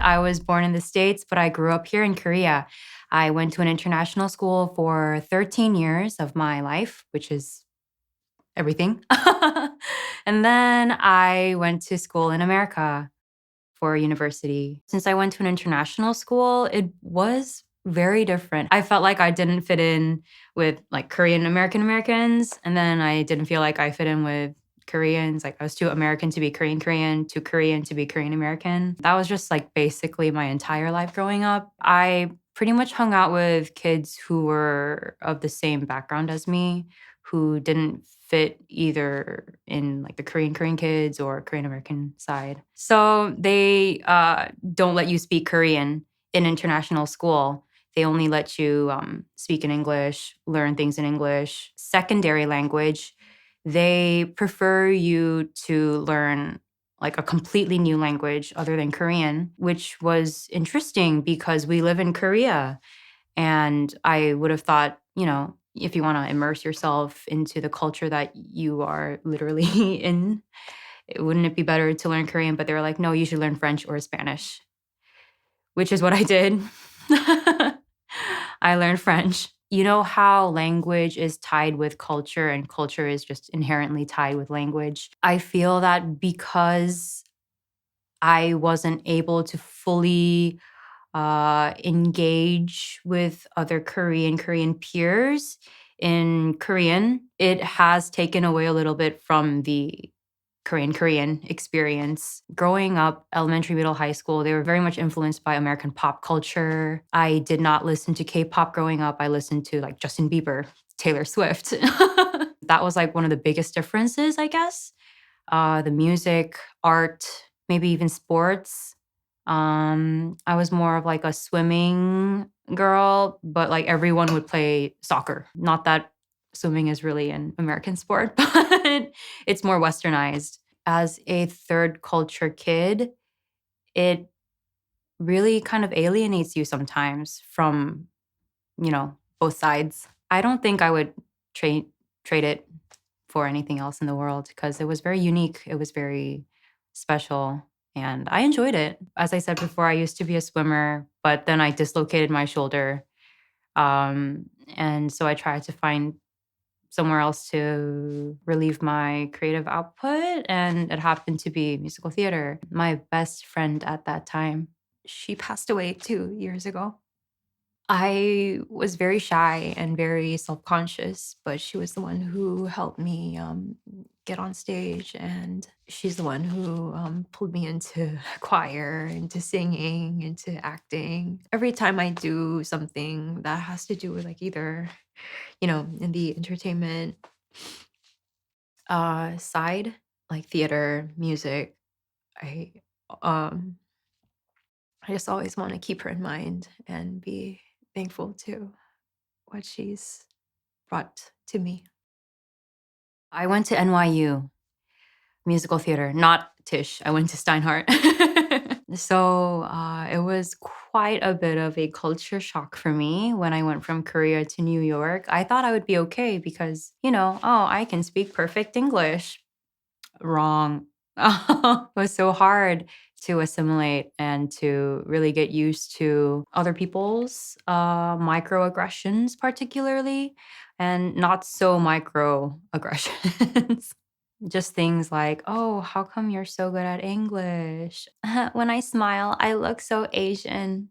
I was born in the States, but I grew up here in Korea. I went to an international school for 13 years of my life, which is everything. And then I went to school in America for university. Since I went to an international school, it was very different. I felt like I didn't fit in with like Korean Americans, and then I didn't feel like I fit in with Koreans. Like I was too American to be Korean, too Korean to be Korean American. That was just like basically my entire life growing up. I pretty much hung out with kids who were of the same background as me, who didn't fit either in like the Korean kids or Korean American side. So they don't let you speak Korean in international school. They only let you speak in English, learn things in English. Secondary language, they prefer you to learn like a completely new language other than Korean, which was interesting because we live in Korea. And I would have thought, if you want to immerse yourself into the culture that you are literally in, wouldn't it be better to learn Korean? But they were like, no, you should learn French or Spanish, which is what I did. I learned French. You know how language is tied with culture and culture is just inherently tied with language? I feel that because I wasn't able to fully engage with other Korean peers in Korean, it has taken away a little bit from the Korean experience. Growing up, elementary, middle, high school, they were very much influenced by American pop culture. I did not listen to K-pop growing up. I listened to like Justin Bieber, Taylor Swift. That was like one of the biggest differences, I guess. The music, art, maybe even sports. I was more of like a swimming girl, but like everyone would play soccer. Not that swimming is really an American sport, but it's more westernized. As a third culture kid, it really kind of alienates you sometimes from, both sides. I don't think I would trade it for anything else in the world because it was very unique. It was very special and I enjoyed it. As I said before, I used to be a swimmer, but then I dislocated my shoulder. And so I tried to find somewhere else to relieve my creative output, and it happened to be musical theater. My best friend at that time, she passed away 2 years ago. I was very shy and very self-conscious, but she was the one who helped me get on stage, and she's the one who pulled me into choir, into singing, into acting. Every time I do something that has to do with like either, in the entertainment side, like theater, music, I um I just always want to keep her in mind and be thankful to what she's brought to me. I went to NYU musical theater, not Tisch. I went to Steinhardt. So it was quite a bit of a culture shock for me when I went from Korea to New York. I thought I would be okay because, I can speak perfect English. Wrong. It was so hard to assimilate and to really get used to other people's microaggressions, particularly, and not so microaggressions. Just things like, oh, how come you're so good at English? When I smile, I look so Asian,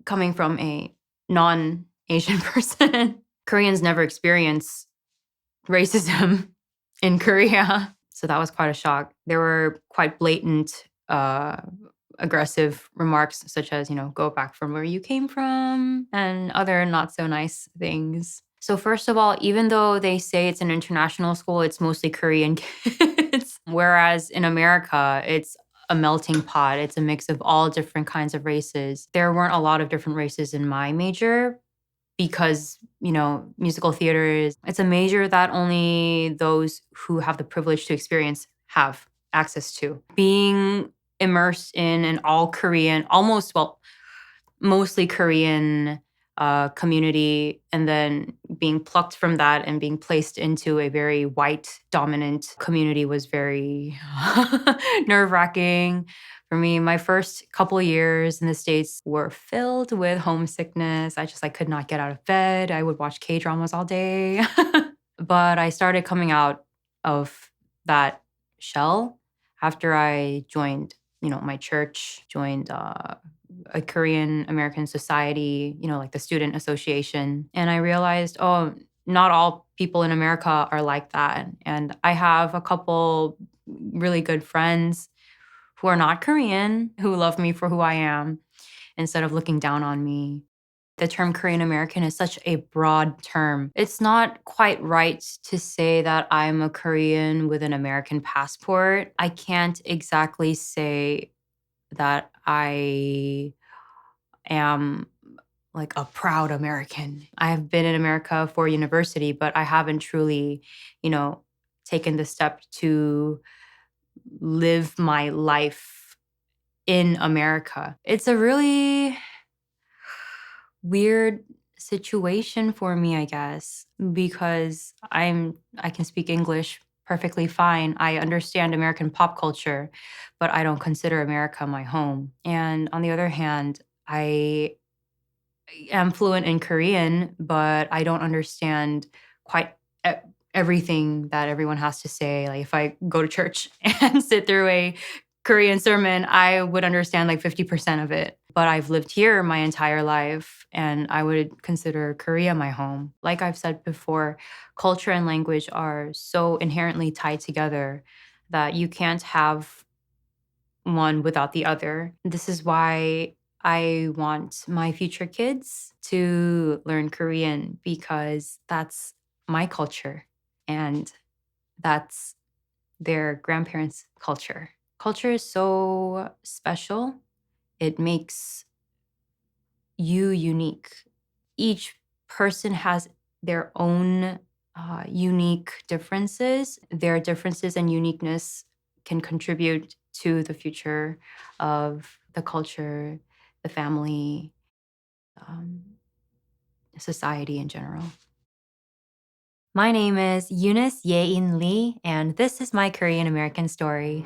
coming from a non Asian person. Koreans never experience racism in Korea. So that was quite a shock. There were quite blatant, aggressive remarks, such as, go back from where you came from, and other not so nice things. So, first of all, even though they say it's an international school, it's mostly Korean kids. Whereas in America, it's a melting pot. It's a mix of all different kinds of races. There weren't a lot of different races in my major, because musical theater it's a major that only those who have the privilege to experience have access to. Being immersed in an all Korean, mostly Korean community, and then being plucked from that and being placed into a very white dominant community was very nerve wracking for me. My first couple of years in the States were filled with homesickness. I could not get out of bed. I would watch K dramas all day. But I started coming out of that shell after I joined, my church, joined a Korean American society, like the student association. And I realized, oh, not all people in America are like that. And I have a couple really good friends who are not Korean, who love me for who I am instead of looking down on me. The term Korean American is such a broad term. It's not quite right to say that I'm a Korean with an American passport. I can't exactly say that I am like a proud American. I have been in America for university, but I haven't truly, you know, taken the step to live my life in America. It's a really weird situation for me, I guess, because I can speak English perfectly fine. I understand American pop culture, but I don't consider America my home. And on the other hand, I am fluent in Korean, but I don't understand quite e- everything that everyone has to say. Like if I go to church and sit through a Korean sermon, I would understand like 50% of it. But I've lived here my entire life and I would consider Korea my home. Like I've said before, culture and language are so inherently tied together that you can't have one without the other. This is why I want my future kids to learn Korean because that's my culture and that's their grandparents' culture. Culture is so special. It makes you unique. Each person has their own unique differences. Their differences and uniqueness can contribute to the future of the culture, the family, um, society in general. My name is Eunice Yein Lee, and this is my Korean American story.